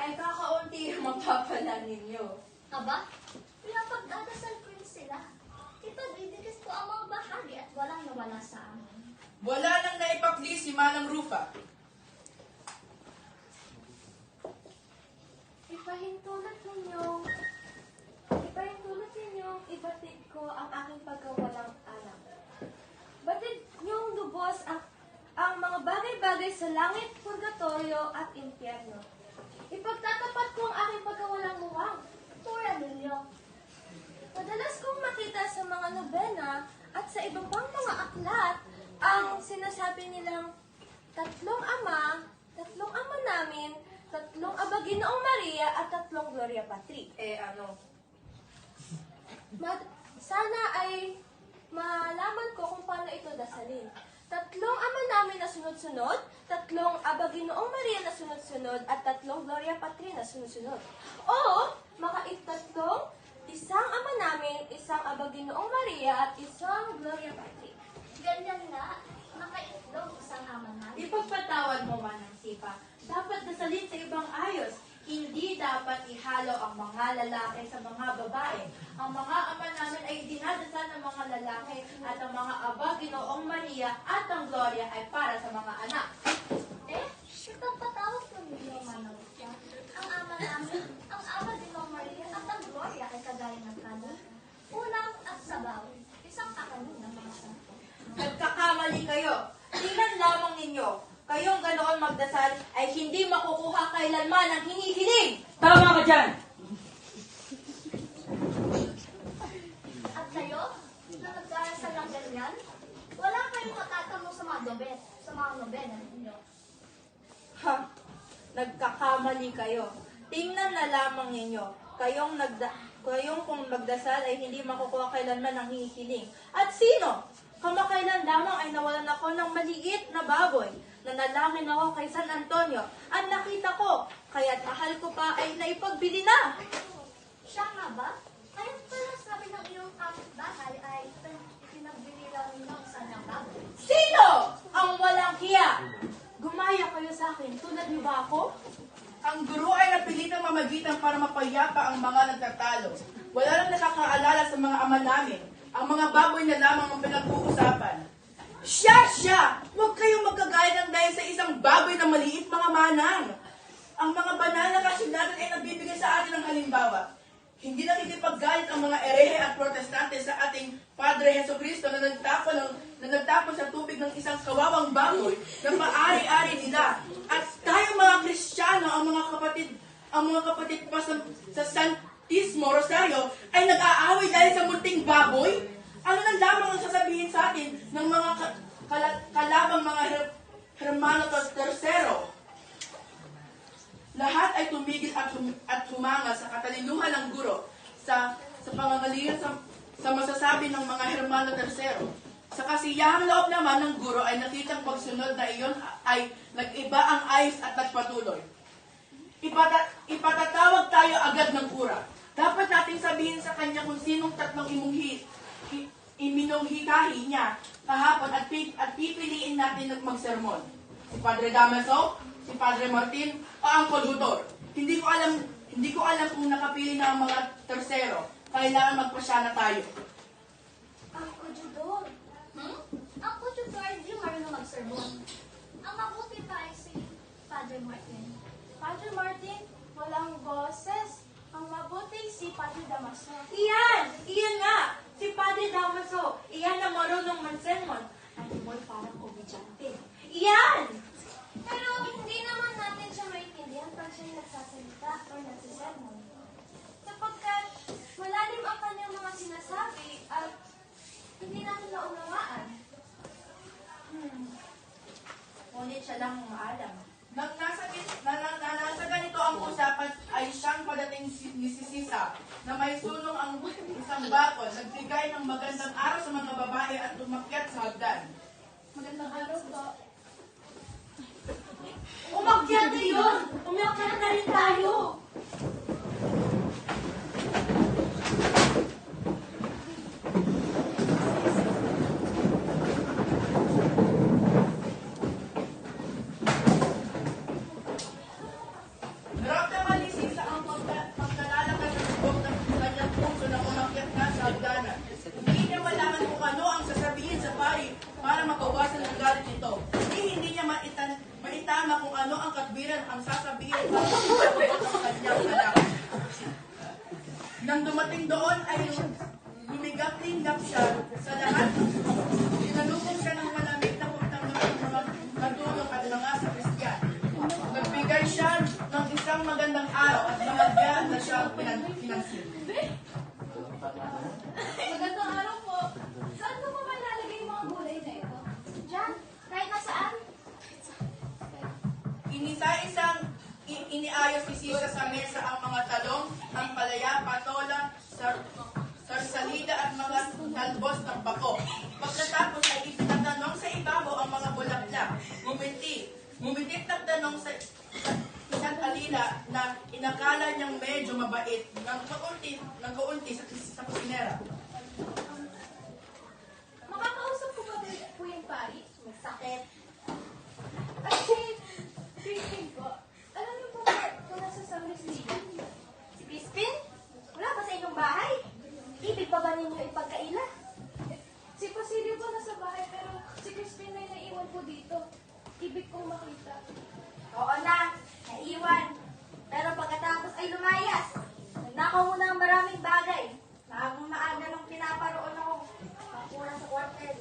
ay kakaunti ang mapapala ninyo. Aba, pinapagdadasal ko rin sila. Ipagdidikis ko ang mga bahagi at walang nawala sa amin. Wala nang naipakli si Manang Rufa. Ipahintulot ninyong ibatid ko ang aking pagkawalang alam. Batid niyong lubos ang mga bagay-bagay sa langit, purgatorio at impyerno. Ipagtatapat ko ang aking pagkawalang muwang. Pura ninyo. Madalas kong makita sa mga nobena at sa ibang pang mga aklat ang sinasabi nilang tatlong ama namin, tatlong Aba Ginoong Maria at tatlong Gloria Patri. Sana ay malaman ko kung paano ito dasalin. Tatlong ama namin na sunod-sunod, tatlong Aba Ginoong Maria na sunod-sunod, at tatlong Gloria Patri na sunod-sunod. O makaitatong isang ama namin, isang Aba Ginoong Maria, at isang Gloria Patri. Ganyan nga, makaitlog isang ama namin. Ipagpatawad mo, Manang Sipa. Dapat dasalin sa ibang ayos. Hindi dapat ihalo ang mga lalaki sa mga babae. Ang mga ama namin ay dinadasal ng mga lalaki at ang mga Aba Ginoong Maria at ang Gloria ay para sa mga anak. Ipagpatawad ko ninyo, Manang Rufa. Ang ama namin, ang Aba Ginoong Maria at ang Gloria ay kagaya ng kanan. Ulam at sabaw, isang kakanin ng mga santo. Nagkakamali kayo. Tingnan lamang ninyo. Kayong ganoon magdasal ay hindi makukuha kailanman ang hinihiling. Tama ka dyan! At kayo, na nagdarasal ng ganyan, wala kayong matatanong sa mga nobena ninyo. Ha! Nagkakamali kayo. Tingnan na lamang ninyo. Kayong kung magdasal ay hindi makukuha kailanman ang hinihiling. At sino? Kamakailan lamang ay nawalan ako ng maliit na baboy. Nanalangin ako kay San Antonio at nakita ko, kaya't ahal ko pa ay naipagbili na. Siya nga ba? Kaya pala sabi ng iyong kapitbahay ay pinagbili lang ninyo ang sanang baboy. Sino ang walang hiya? Gumaya kayo sa akin, tulad niyo ba ako? Ang guro ay napilitang mamagitan para mapayapa ang mga nagtatalo. Wala nang nakakaalala sa mga ama namin. Ang mga baboy na lamang ang pinag-uusapan. Siya! Huwag kayong magkagaya ng dahil sa isang baboy na maliit, mga manang. Ang mga banal na kasyudatan ay nagbibigay sa atin ng halimbawa. Hindi nakikipaggalit ang mga erehe at protestante sa ating Padre Jesucristo na nagtapon sa tubig ng isang kawawang baboy na maari-ari nila. At tayo mga Kristiyano, ang mga kapatid pa sa Santismo Rosario ay nag-aaway dahil sa munting baboy. Ano na lamang ang sasabihin sa atin ng mga kalabang mga Hermanos Tercero? Lahat ay tumigil at humanga sa katalinuhan ng guro, sa pangangalian sa masasabi ng mga Hermano Tercero. Sa kasiyahang loob naman ng guro ay nakitang pagsunod na iyon ay nag-iba ang ayos at nagpatuloy. Ipatatawag tayo agad ng kura. Dapat nating sabihin sa kanya kung sinong tatlong iminunghitahi niya kahapon at pipiliin natin magsermon. Si Padre Damaso, si Padre Martin, o ang Kolhutor. Hindi ko alam kung nakapili na ang mga tersero. Kailangan magpasya na tayo. Ang kujudor. Ang kujudor ay hindi marunong mag-sermon. Ang mabuti pa ay si Padre Martin. Padre Martin, walang boses. Ang mabuti si Padre Damaso. Iyan nga! Si Padre Damaso, iyan ang marunong mansermon. Ano mo'y parang komedyante. Iyan! Pero hindi naman natin siya maintindihan pag siya nagsasalita o nagsisermon. Sapagkat malalim ang kanyang mga sinasabi at hindi natin naunawaan. Ngunit siya lang ang maalam. Nang nasa ganito ang usapan ay siyang padating ni Sisa na may sulong ang isang bakod, nagbigay ng magandang araw sa mga babae at umakyat sa hagdan. Magandang araw po. Umakyat na yun! Umakyat na rin tayo! Naramdaman ito. Hindi niya maitama kung ano ang katwiran ang sasabihin para sa kanyang anak. Nang dumating doon ay lumigap-linggap siya sa lahat. Sinalubong siya ng malamig na pagtanggap ng mga katulong at mga sakrisyan. Nagbigay siya ng isang magandang araw at mahagyan na siya pinansin. Magandang araw po. Saan ko pa malalagay yung mga gulay na ito? Diyan, kahit nasaan. Iniayos ni Sisa sa mesa ang mga talong, ang palaya, patola, sarsalida at mga talbos ng bako. Pagkatapos ay ipinatanong sa ibabaw ang mga bulaklak. Ngumitit ng tanong sa isang alila na inakala niyang medyo mabait ng kaunti sa kusinera. Makakausap ko ba po yung pari? May sakit. Ay, Crispin po. Alam niyo po ba kung nasa sa Cristina? Si Crispin? Wala ba sa inyong bahay? Ibig pa ba ninyo ipagkaila? Si Basilio po nasa bahay pero si Crispin ay naiwan po dito. Ibig kong makita. Oo na, naiwan. Pero pagkatapos ay lumayas. Nagnakaw muna ang maraming bagay. Maagang-maaga nung pinaparoon ako. Pakura sa kwartel.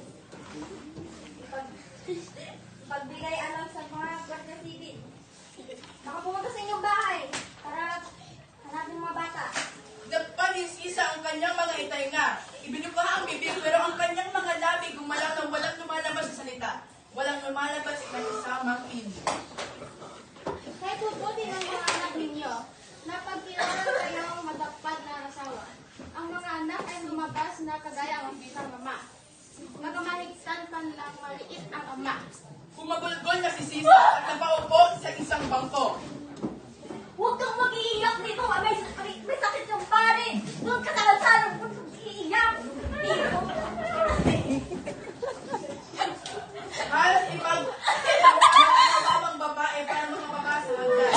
Pagbigay alam sa mga Guardia Civil. Nakapumunta sa inyong bahay para hanapin mga bata. Nagpanisisa ang kanyang mga itainga. Ibinuka ang bibig pero ang kanyang mga labi gumalaw na walang lumalabas sa salita. Walang lumalabas na isamang hindi. Kaya puputi ng mga anak ninyo na pagkilala kayong madapad na asawa. Ang mga anak ay lumabas na kagaya ang bisang mama. Magamahigtan man lang maliit ang ama. Kumagulgol na si Sisa at napaupo sa isang bangko. Huwag kang mag-iiyak dito! May sakit yung pare! Doon ka sa kalsada! Huwag kang iiyak! Dito! Halos ibang babae para makapapasa hagdan.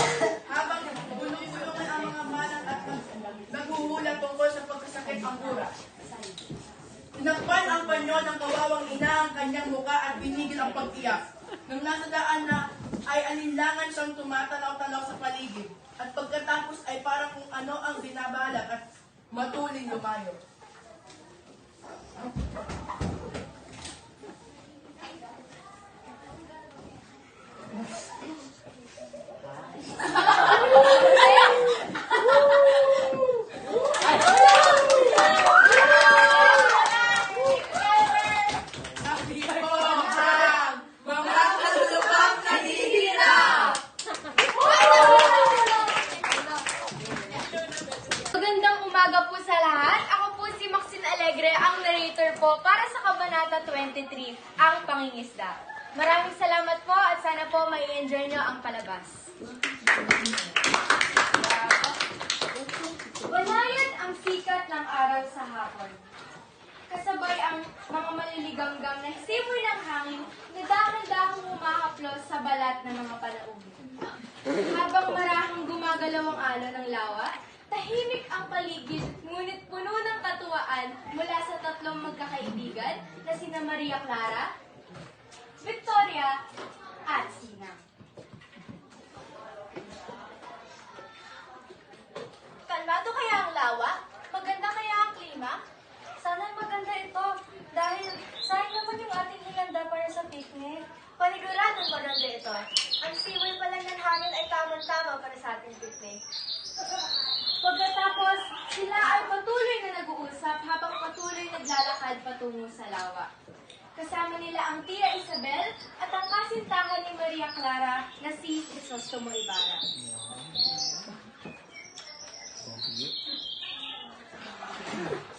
Habang bulong-bulungan ang mga malang at naghuhula tungkol sa pagkasakit ang mura. Tinakpan ang panyo ng kawawang ina ang kanyang muka at binigil ang pag-iyak. Nang nasa daan na ay alinlangan siyang tumatanaw-tanaw sa paligid. At pagkatapos ay parang kung ano ang binabalak at matuling lumayo. Mga kalulubang naninira! Magandang umaga po sa lahat. Ako po si Maxine Alegre, ang narrator po para sa Kabanata 23, ang Pangingisda. Maraming salamat po at sana po mai-enjoy nyo ang palabas. Walayan ang sikat ng araw sa hapon. Kasabay ang mga maliliganggang na simoy ng hangin na dahan-dahang humahaplos sa balat ng mga palaubi. Habang marahang gumagalaw ang alon ng lawa, tahimik ang paligid, ngunit puno ng katuwaan mula sa tatlong magkakaibigan na sina Maria Clara, Victoria, at Sina. Kalmado kaya ang lawa? Maganda kaya ang klima? Sana'y maganda ito dahil sayang naman yung ating hinanda para sa picnic. Paniguradong maganda ito. Ang siway pa lang ng hangin ay tamang-tama para sa ating picnic. Pagkatapos, sila ay patuloy na nag-uusap habang patuloy naglalakad patungo sa lawa. Kasama nila ang Tia Isabel at ang kasintahan ni Maria Clara na si Crisostomo Ibarra.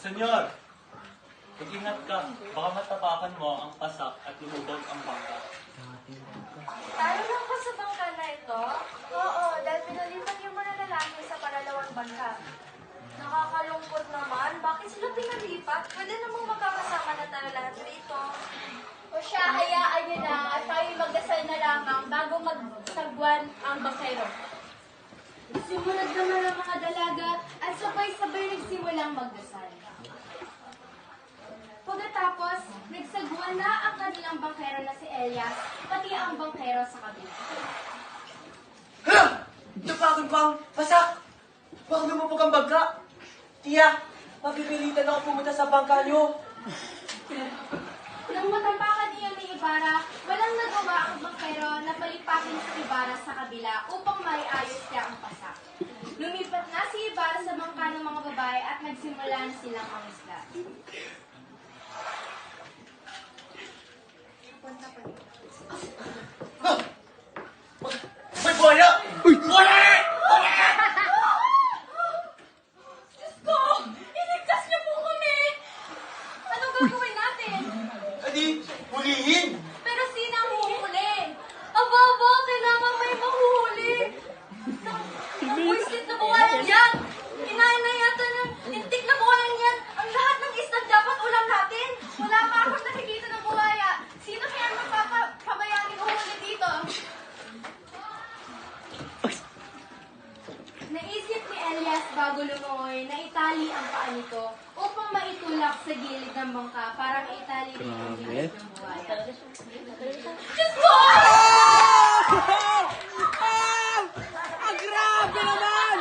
Senyor, mag-ingat ka. Baka matapakan mo ang pasak at lumubog ang bangka. Tayo lang ba sa bangka na ito? Oo, dahil pinalipat yung mga lalaki sa pangalawang bangka. Nakakalungkot naman. Bakit sila pinalipat? Pwede namang magkakasama na tayo lahat rito. O siya, hayaan niyo na at tayo magdasal na lamang bago magsagwan ang bakero. Simulat naman ang mga dalaga at sabay-sabay nagsimulang magdasal. Pagkatapos, Pagkatapos, nagsagwan na ang kanilang bangkero na si Elias, pati ang bangkero sa kabila. Hala! Tapakan ko ang pasak! Baka lumubog ang bangka! Tiyak, mapipilitan ako pumunta sa bangka niyo. Nang matapakan iyon ni Ibarra, walang nagawa ang bangkero na palipakin si Ibarra sa kabila upang maiayos niya ang pasak. Lumipat na si Ibarra sa bangka ng mga babae at nagsimula na silang mangisda. May buhaya! Buhaya! Diyos ko! Iligtas niyo po kami! Anong gagawin natin? Adi, hulihin! Pero sino ang huhuli? Aba, kailangan may mahuhuli. Buisit na buwalan yan! Kinain na yata ng lintik na buwalan yan! Ang lahat ng isang dapat ulam natin! Wala pa akong nakikita ng buwaya. Sino kaya ang magpapabayani mahuli dito? Naisip ni Elias bago lumangoy na itali ang paa nito upang maitulak sa gilid ng bangka para maitali rin ang gilid ng buwaya. Diyos ko! Ang grabe naman!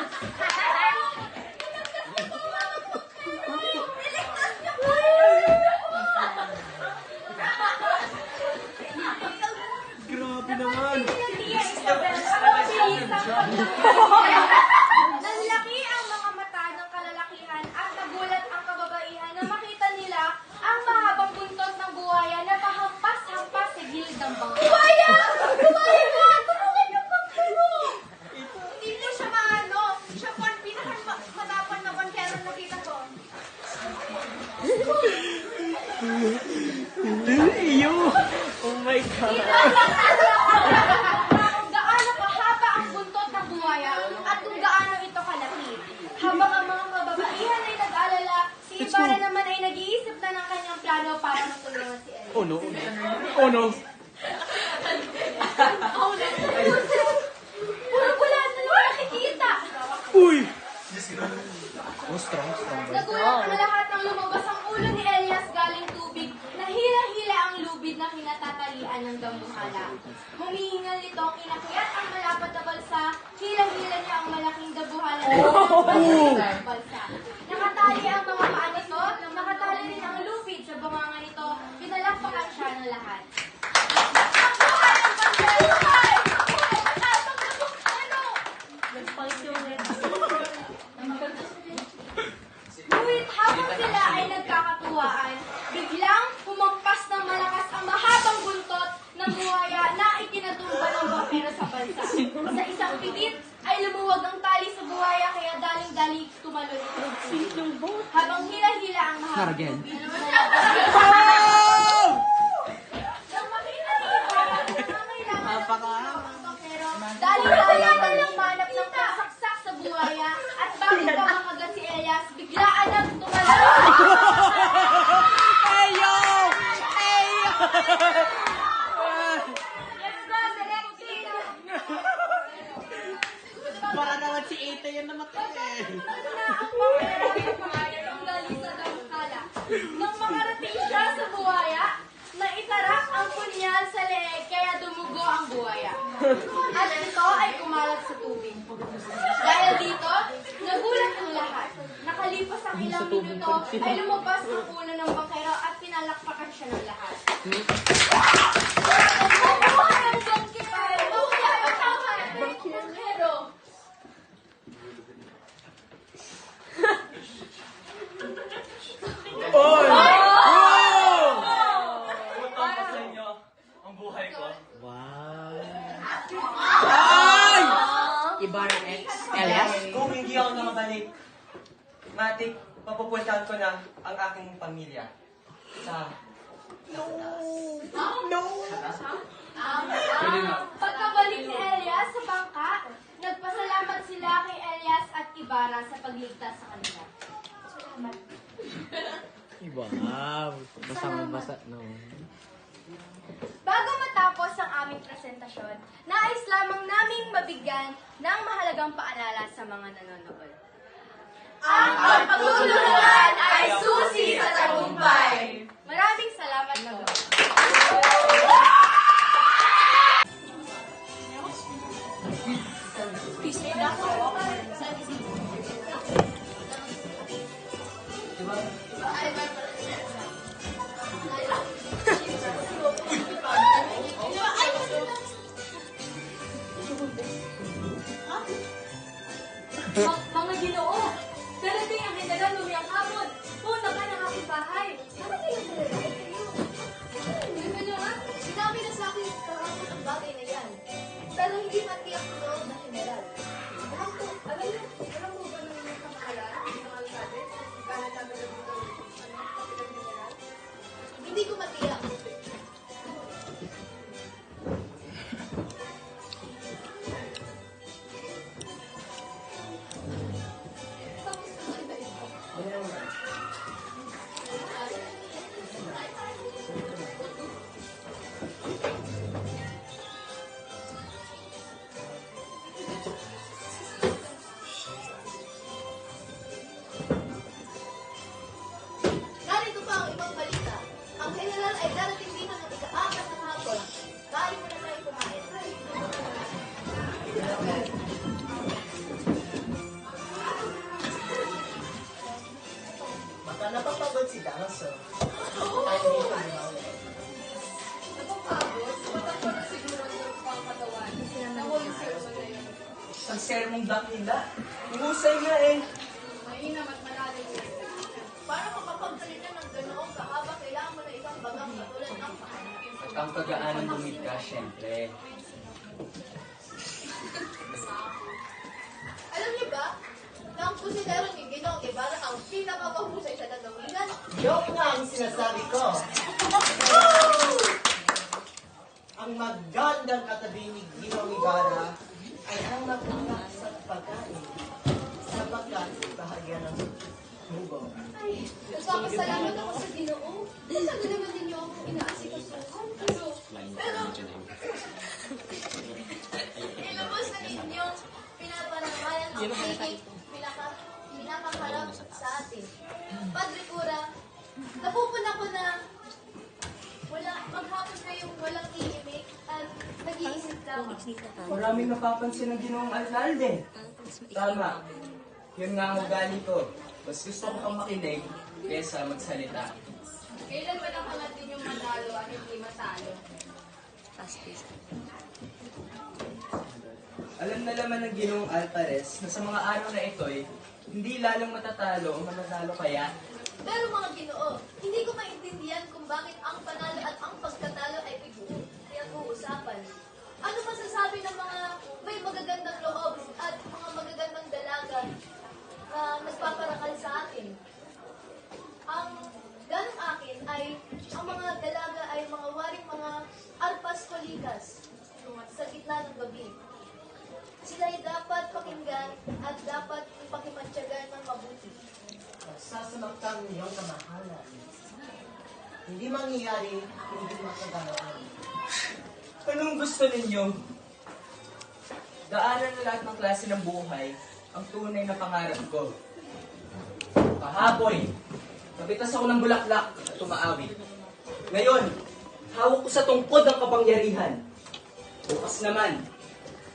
Iligtas niyo po! Grabe naman! Nanlaki ang mga mata ng kalalakihan at nagulat ang kababaihan na makita nila ang mahabang buntot ng buhaya na pahampas-hampas sa gilid ng bangka. Buhaya! Buhaya nga! Tulungan niyo po kayo! Hindi po siya maano. Siya po ang pinakamatapang na bangkero na nakita ko. Iyo! Oh my God! Kung gaano kahaba ang buntot ng buhaya at kung gaano ito kalaki. Habang ang mga kababaihan ay nag-alala, si Ibarra naman ay nag-iisip na ng kanyang plano para matulungan si Elias. Oh no! Oh no! Puro bula na naman nakikita. Uy! Nagulat na lahat ng lumabas ang ulo ni Elias galing tubig na hila-hila ang lubid na kinatatalian ng dambuhala. Humihingal nitong inakyat ang malapad na balsa, hila-hila niya ang malaking dabuhala na balsa. Nakatali ang mga paa nito, nakatali rin ang lubid sa bunganga nito, pinalakpakan siya ng lahat. Buhay ang bangkero! Buhay! Buhay! Matapang na bangkero! Ngunit habang sila ay nagkakatuwaan, biglang humampas ng malakas ang mahabang buntot ng buhaya na itinatumba ng bangkero sa bansa. Sa isang pigit ay lumuwag ang tali sa buhaya kaya daling-dali tumalon ito. Habang hila-hila ang mahabang tubig. Nang makita ni Ibarra na nangangailangan ng bangkero, daling-dali lang manap ng pagsaksak sa buhaya at bakit pa makagat si Elias, biglaan na tumalon. Ayo! Ayo! Let's go, select scene. Para naman si Ate yan namatay eh. Na ang bangkero ay tanggali sa damkala. Nang makarating siya sa buhaya, naitarak ang punyal sa leeg kaya dumugo ang buhaya. At ito ay kumalat sa tubig. Dahil dito, nagulat ang lahat. Nakalipas ang ilang minuto, ay lumabas ang ulo ng bangkero at pinalakpakan siya ng lahat. Mabuhay ang bangkero! Mabuhay ang bangkero! Oy! Utang ko sa inyo ang buhay ko. Ay! Ibarra X Elias? Kung hindi ako nakabalik, matik, papupuntahan ko na ang aking pamilya. Sa... Pagkabalik ni Elias sa bangka, nagpasalamat sila kay Elias at Ibarra sa pagligtas sa kanila. Salamat. Wow! Basang-basa, no? Bago matapos ang aming presentasyon, nais lamang naming mabigyan ng mahalagang paalala sa mga nanonood. Ang pagtutulungan ay susi sa tagumpay! Maraming salamat! Mga ginoo, darating ang general lumiyang hapon. Una ka ng aking bahay. Bakit kayo nalalaman kayo? Hindi ba nyo nga? Sinabi na sa akin kahapon ang bagay na yan. Pero hindi man tiyak ko doon na general. Alam mo ba nung nakakalaan ng alkabe? Galit namin na dito kapilang general? Hindi ko matiyak. Narito pa ang ibang balita. Ang general ay darating dito ng ika-apat ng hapon. Kain mo na tayo kumain. Baka napapagod si Damaso. Ay, hindi ko lumawin. Napapagod? Matakbo na siguro ang pangkatawan. Nawal sa na yun. Ang sermong dakila. Husay nga eh. Mainam at malalim. Para makapagsalita ng ganoong kahaba, kailangan mo na isang bagang katulad ng pahanan. At ang pag-aanong bumigka, syempre. Alam niyo ba, na ang pusidero ni Ginong Ibarra ang pinakamahusay sa lalawigan? Yung nga ang sinasabi ko. Ang magandang katabi ni Ginong Ibarra ay ang maganda sa pagkain. Sapagkat bahagya ng hugo. Ay, nagpapasalamat ako sa Ginoo. Sabi naman ninyo akong inaasikasuhan. Pero, ilabas na ninyong pinaparangayan ang piging pinakaharap sa atin. Padre Cura, napupuna ko na maghapon kayong walang iimik at nag-iisip lang. Maraming napapansin ng ginoong alkalde. Tama. Yun nga ang ugali ko. Mas gusto ko kang makinig kesa magsalita. Kailan ba nakalat din yung manalo at hindi matalo? Alam na laman ng ginoong Alpares na sa mga araw na ito'y hindi lalong matatalo o mananalo kaya. Pero mga Ginoo, hindi ko maintindihan kung bakit ang panalo at ang pagkatalo ay pinag-uusapan. Ano masasabi ng mga may magagandang loob at mga magagandang dalaga na nagpaparakal sa atin? Ang ganong akin ay ang mga dalaga ay mga waring mga arpas kolikas sa gitna ng gabi. Sila ay dapat pakinggan at dapat ipakimatyagan ng mabuti. Sasamaktan iyong kamahalan. Hindi mangyayari, hindi makagalaan. Anong gusto ninyo? Daanan na lahat ng klase ng buhay ang tunay na pangarap ko. Kahapon, napitas ako ng bulaklak at tumaawit. Ngayon, hawak ko sa tungkod ang kapangyarihan. Bukas naman,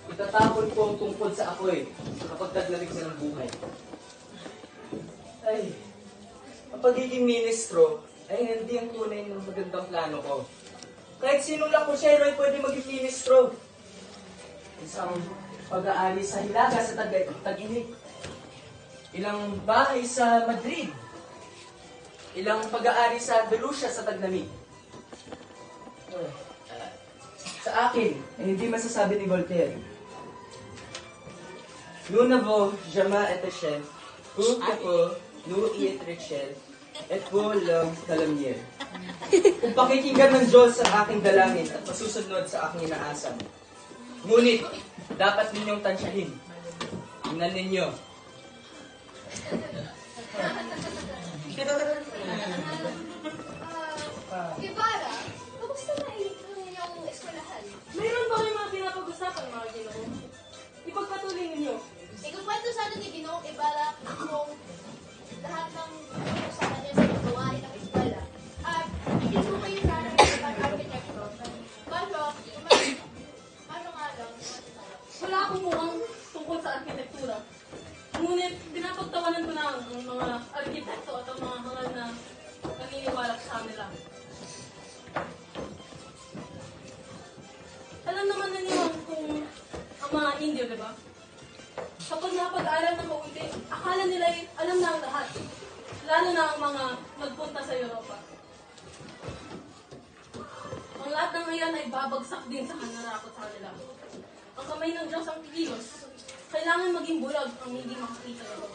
itatapon ko ang tungkod sa apoy kapag taglamig sa ng buhay. Ay, ang pagiging ministro ay hindi ang tunay ng magandang plano ko. Kahit sinong lakusero ay pwede maging ministro. Isang pag-aari sa Hilaga sa Tag-init. Ilang bahay sa Madrid. Ilang pag-aari sa Andalusia sa Taglamig. Sa akin, ay hindi masasabi ni Voltaire. Nous n'avons jamais été chef, pour que nous y être chef, et pour le calamier. Kung pakikinggan ng Diyos ang aking dalangin at masusunod sa aking inaasam. Ngunit, dapat ninyong tansyahin. Tingnan ninyo. Ibarra, kamusta na ang inyong eskwelahan? Mayroon ba kayo mga pinapag-usapan, mga ginoo? Ipagpatuloy ninyo. Ikukwento sana ni Ginoong Ibarra kung lahat ng usapan niya sa paggawain ng eskwela. At hindi ko kayo sana ng architecto. Ano nga lang, Wala akong mukhang tungkol sa arkitektura. Ngunit pinapagtawanan ko na ang mga arkitekto at ang mga hangal na naniniwala sa kanila. Alam naman ninyo kung ang mga Indio, di ba? Kapag napag-aral ng mabuti, akala nila alam na ang lahat. Lalo na ang mga nagpunta sa Europa. Ang lahat ng iyan ay babagsak din sa kananakot sa kanila. Ang kamay ng Diyos ang kikilos. Kailangan maging bulag ang hindi makakita nito.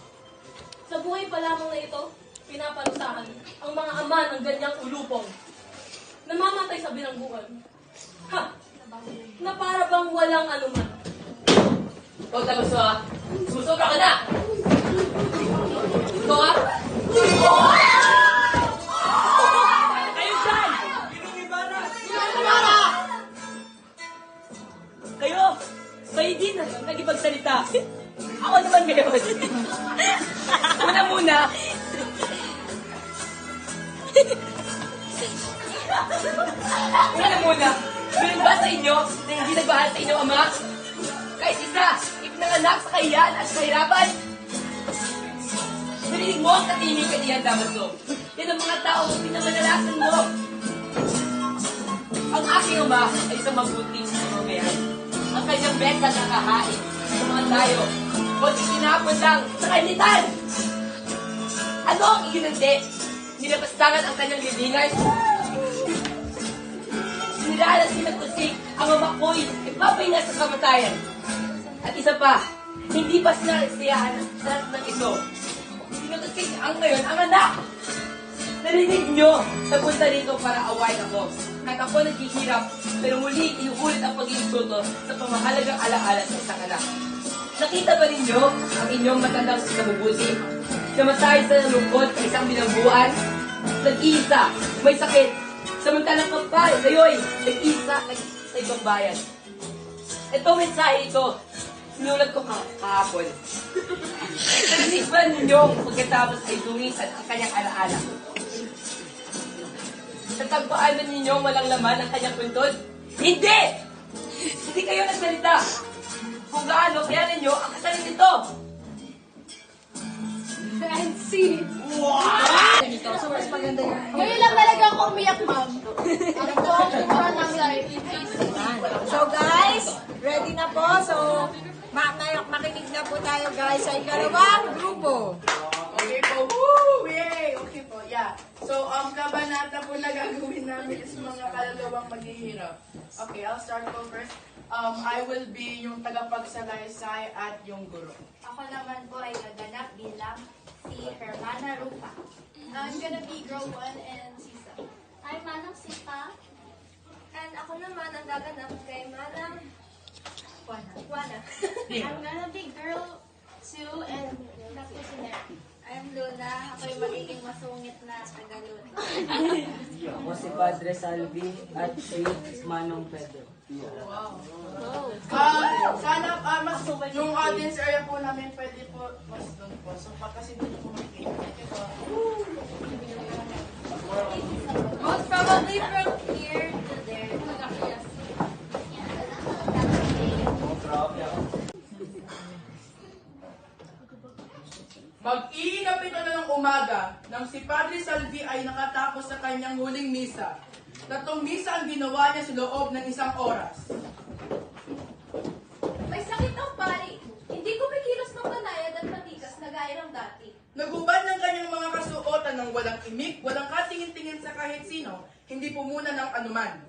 Sa buhay pa lamang na ito, pinaparusahan ang mga ama ng ganyang ulupong. Namamatay sa bilangguan. Ha! Na para bang walang anuman. O, tapos ah. Susobra ka na! Ito ah! Kayo dyan! Kayo din nagipagsalita. Ako naman ngayon. Muna. Meron ba sa inyo na hindi nagmahal sa inyong ama? Kahit isa, ipinanganak sa kahiyan at kahirapan. Narinig mo ang katimig kaniyan, Damaso. Yan ang mga taong pinamanalasan mo. Ang aking ama ay isang mabuting mamamayan. Ang kanyang benta nakahain sa mga tayo. Kunti tinapon lang sa kainitan. Ano ang iginante? Nilapastangan ang kanyang libingan. Siniralan sinatusik ang ama ko'y ipapahinga sa kamatayan. At isa pa, hindi pa sinarasiyahan sa lahat ng ito. Sinutusik ang ngayon ang anak. Narinig nyo, napunta rito para awayin ako. Kahit ako naghihirap, pero muli inuulit ang pag-iinsulto sa pamahalagang alaala sa isang anak. Nakita ba ninyo ang inyong matandang sinabubuti? Namatay sa lungkot sa isang bilangguan? Nag-iisa, may sakit. Samantalang kapal, kayo'y nag-iisa sa ibang bayan. Itong mensahe ito, sinulat ko kahapon. Narinig ba ninyo pagkatapos ay dungis at kanyang alaala? Natagpaan ba ninyo walang laman ang kanyang puntod? Hindi! Hindi kayo nagsalita. Kung gaano, kaya ninyo ang kasalit nito. Fancy! Ngayon lang talaga ako umiyak, ma'am. Ang tuwa ng life. So guys, ready na po. So, makinig na po tayo guys sa ikalawang grupo. Okay po. Woo! Yay! Okay po, yeah. So, kabanata po na gagawin namin is mga kalalawang maghihirap. Okay, I'll start po first. I will be yung tagapagsalaysay at yung guro. Ako naman po ay gaganap bilang si Hermana Rupa. I'm gonna be girl 1 and Sisa. I'm Manang Sita. And ako naman ang gaganap kay Manang Juana. I'm gonna be girl 2 and Dr. Sinera. I'm Luna. Ako'y magiging masungit na Tagalog. Ako si Padre Salvi at si Manong Pedro. Sana mas yung audience area po namin pwede po mas doon po. So, kasi dito po makikita. Okay po. Most probably from here to there. Mag-iinap ito na ng umaga nang si Padre Salvi ay nakatapos sa kanyang huling misa. Tatlong misa ang ginawa niya sa loob ng 1 oras. May sakit ang pari. Hindi ko makilos ng banayad at matikas na gaya ng dati. Nagubad ng kanyang mga kasuotan ng walang imik, walang katingin-tingin sa kahit sino, hindi pumuna ng anuman.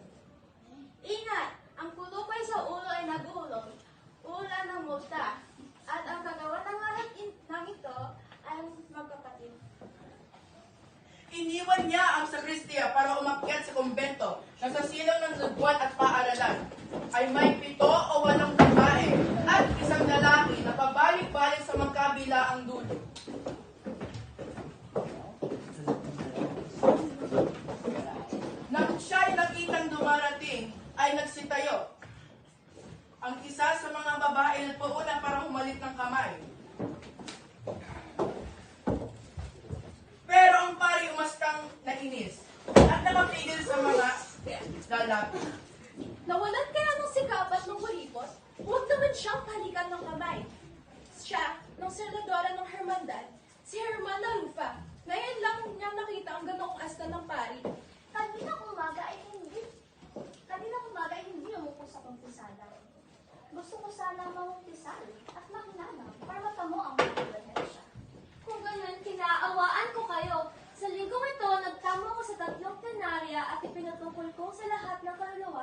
Ingat! Ang kulupay sa ulo ay naguhulog. Ula ng multa. At ang kagawa ng lahat ng ito ay magkapatid. Iniwan niya ang sakristiya para umakyat sa kumbento na sa silang ng lugwan at paaralan ay may 7 o 8 babae at isang lalaki na pabalik-balik sa magkabilaang dulo. Nang siya'y nakitang dumarating ay nagsitayo. Ang isa sa mga babae na pauna para humalik ng kamay. Pero ang pari umastang nainis at nakapigil sa mga lalapit. Nawalan kaya ng sikapat ng kuripot? Huwag naman siyang palikan ng kamay. Siya, ng senadora ng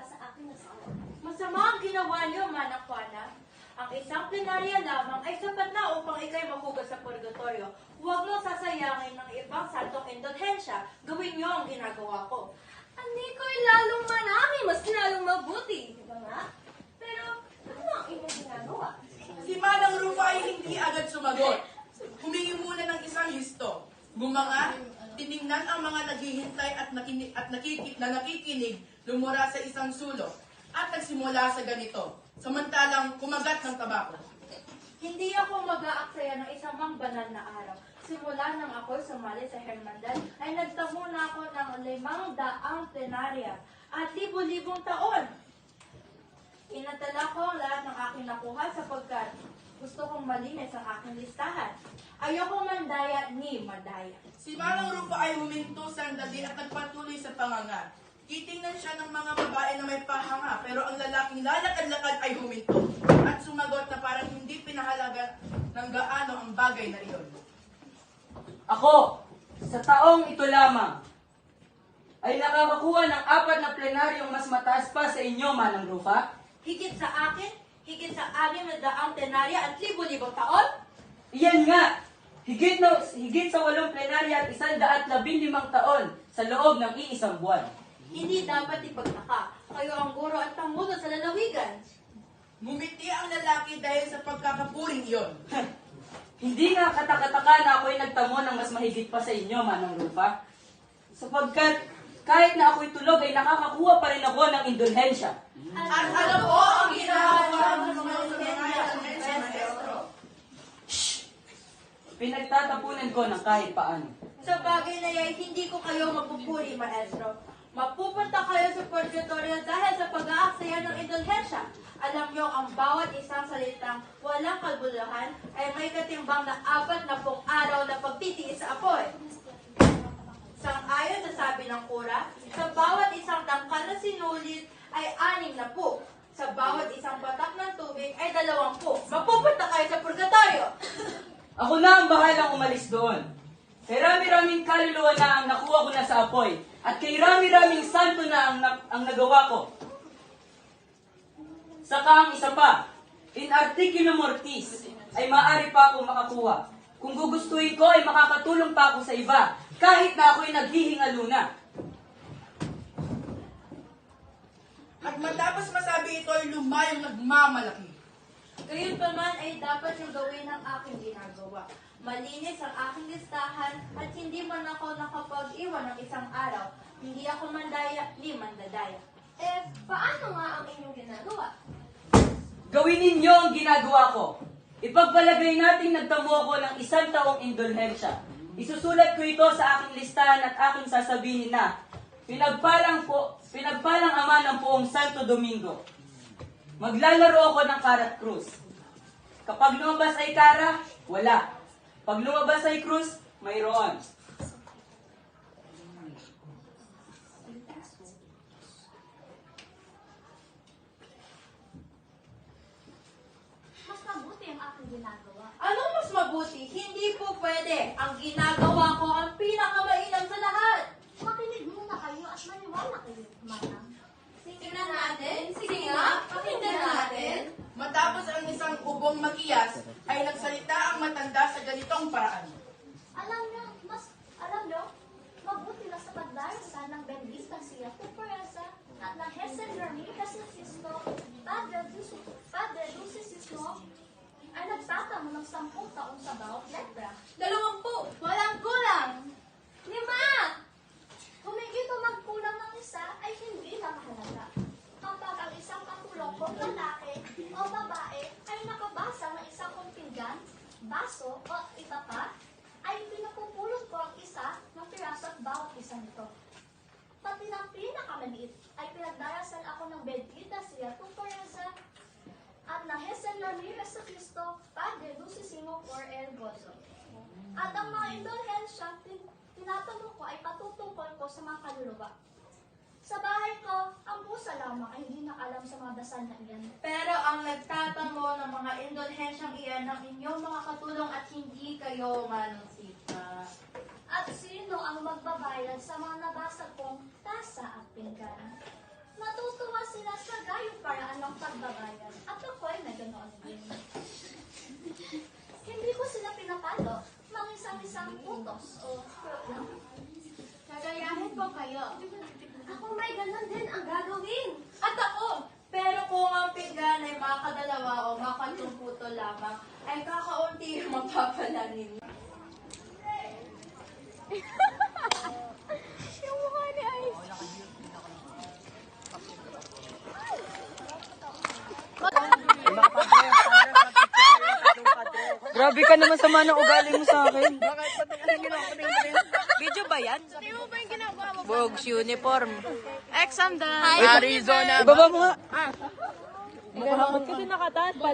nagawa sa aking asawa. Masama ang ginawa niyo, Manang Juana. Ang isang plenarya lamang ay sapat na upang ikay mahugas sa purgatorio. Huwag mo sasayangin ng ibang santong indulhensya. Gawin niyo ang ginagawa ko. Ani ko'y lalong marami, mas lalong mabuti. Di ba nga? Pero, ano ang inyong ginagawa? Si Manang Rufa ay hindi agad sumagot. Humingi muna ng isang listo. Bumanga, tiningnan ang mga naghihintay at nakikinig lumura sa isang sulok at nagsimula sa ganito, samantalang kumagat ng tabako. Hindi ako mag-aaksaya ng isang mang banal na araw. Simula nang ako'y sumali sa Hermandad, ay nagtamo na ako ng 500 plenarya at libo-libong taon. Inatala ko ang lahat ng aking nakuha sapagkat gusto kong malinis ang aking listahan. Ayokong mandaya ni madaya. Si Manang Rufa ay huminto sandali at nagpatuloy sa panganga. Titingnan siya ng mga babae na may pahanga, pero ang lalaking lalakad-lakad ay huminto at sumagot na parang hindi pinahalaga ng gaano ang bagay na iyon. Ako, sa taong ito lamang, ay nakakakuha ng 4 na plenaryong mas mataas pa sa inyo, Manang Rufa. Higit sa akin, higit sa 600 plenarya at libo-libong taon? Iyan nga, higit sa 8 plenarya at 115 taon sa loob ng iisang buwan. Hindi dapat ipagtaka. Kayo ang guro at pangulo sa lalawigan. Ngumiti ang lalaki dahil sa pagkakapuring iyon. Hindi nga katakataka na ako'y nagtamo ng mas mahigit pa sa inyo, Manang Rufa. Sapagkat kahit na ako'y tulog ay nakakakuha pa rin ako ng indulhensya. At alam mo ang ginagawa ng mga maestro. Pinagtatapunan ko ng kahit paano. Sa bagay na yan, hindi ko kayo mapupuri, maestro. Mapupunta kayo sa purgatorio dahil sa pag-aaksaya ng indulhensya. Alam niyo, ang bawat isang salitang walang kalbuluhan ay may katimbang na 40 araw na pagtitiis sa apoy. Sang-ayon sa sabi ng kura, sa bawat isang tangkal na sinulit ay 60. Sa bawat isang batak ng tubig ay 20. Mapupunta kayo sa purgatorio! Ako na ang bahalang umalis doon. Kay rami-raming kaluluwa na ang nakuha ko na sa apoy. At kay rami-raming santo na ang nagawa ko. Saka ang isa pa, in articulo mortis, ay maaari pa akong makakuha. Kung gugustuhin ko ay makakatulong pa ako sa iba, kahit na ako'y naghihingalo na. At matapos masabi ito ay lumayong nagmamalaki. Gayon pa man ay dapat yung gawin ang aking ginagawa. Malinis ang aking listahan at hindi man ako nakapag-iwan ng isang araw. Hindi ako mandaya ni mandadaya. Eh, paano nga ang inyong ginagawa? Gawin ninyo ang ginagawa ko. Ipagpalagay natin nagtamo ako ng 1 taong indulhensya. Isusulat ko ito sa aking listahan at aking sasabihin na, pinagpalang ama ng poong Santo Domingo. Maglalaro ako ng karat krus. Kapag lumabas ay kara, wala. Pag lumabas ay krus, mayroon. Mas mabuti ang aking ginagawa. Anong mas mabuti? Hindi po pwede. Ang ginagawa ko ang pinakamainam sa lahat. Makinig muna kayo at maniwala kayo, Manang. Tingnan natin. Sige nga, pakinggan natin. Matapos ang isang ubong makiyas, ay nagsalita ang matanda sa ganitong paraan. Alam nyo, mabuti na sa pagdarasal ng Bendita siya, Puperesa, at ng Hesen Ramirez na Sisto, Padre Lucy Sisno, ay nagtatamo ng 10 taon sa bawat letra. 20. Walang kulang. 5! Humigit o magkulang ng isa ay hindi na mahalaga. Kapag ang isang katulong lalaki o babae ay nakabasa ng isang pinggan, baso o iba pa, ay pinapupulot ko ang isa ng piraso at bawat isa nito. Pati ng pinakamaliit ay pinagdarasal ako ng Bendita siya Puperesa at ng Hesen Ramirez sa Cristo, Padre Lucicino for El Gozo. At ang mga indulhensyang tinatanong ko ay patutungkol ko sa mga kaluluwa. Sa bahay ko, ang pusa lamang ay hindi nakalam sa mga dasal na iyan. Pero ang nagtatamo ng mga indulhensyang iyan ng inyong mga katulong at hindi kayo manusita. At sino ang magbabayad sa mga nabasa kong tasa at pinggan? Matutuwa sila sa gayong paraan ng pagbabayad. At ako ay may ganoon din. Hindi ko sila pinapalo. Mangisang-isang putos o programa. Kagayahin ko kayo. Ako may ganon din ang gagawin. At ako, pero kung ang pinggan ay makadalawa o makatumputo lamang, ay kakaunti ang mapapala ninyo. Grabe ka naman sama ng ugali mo sa akin. Video ba yan? Bogs uniform. Exam done. Arizona. Ibaba mo nga.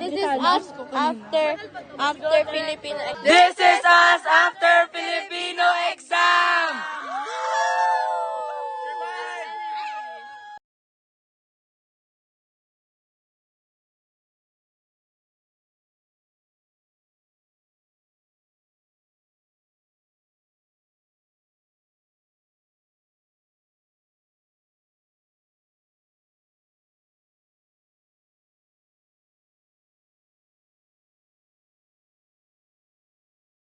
This is us after Philippine. This is us after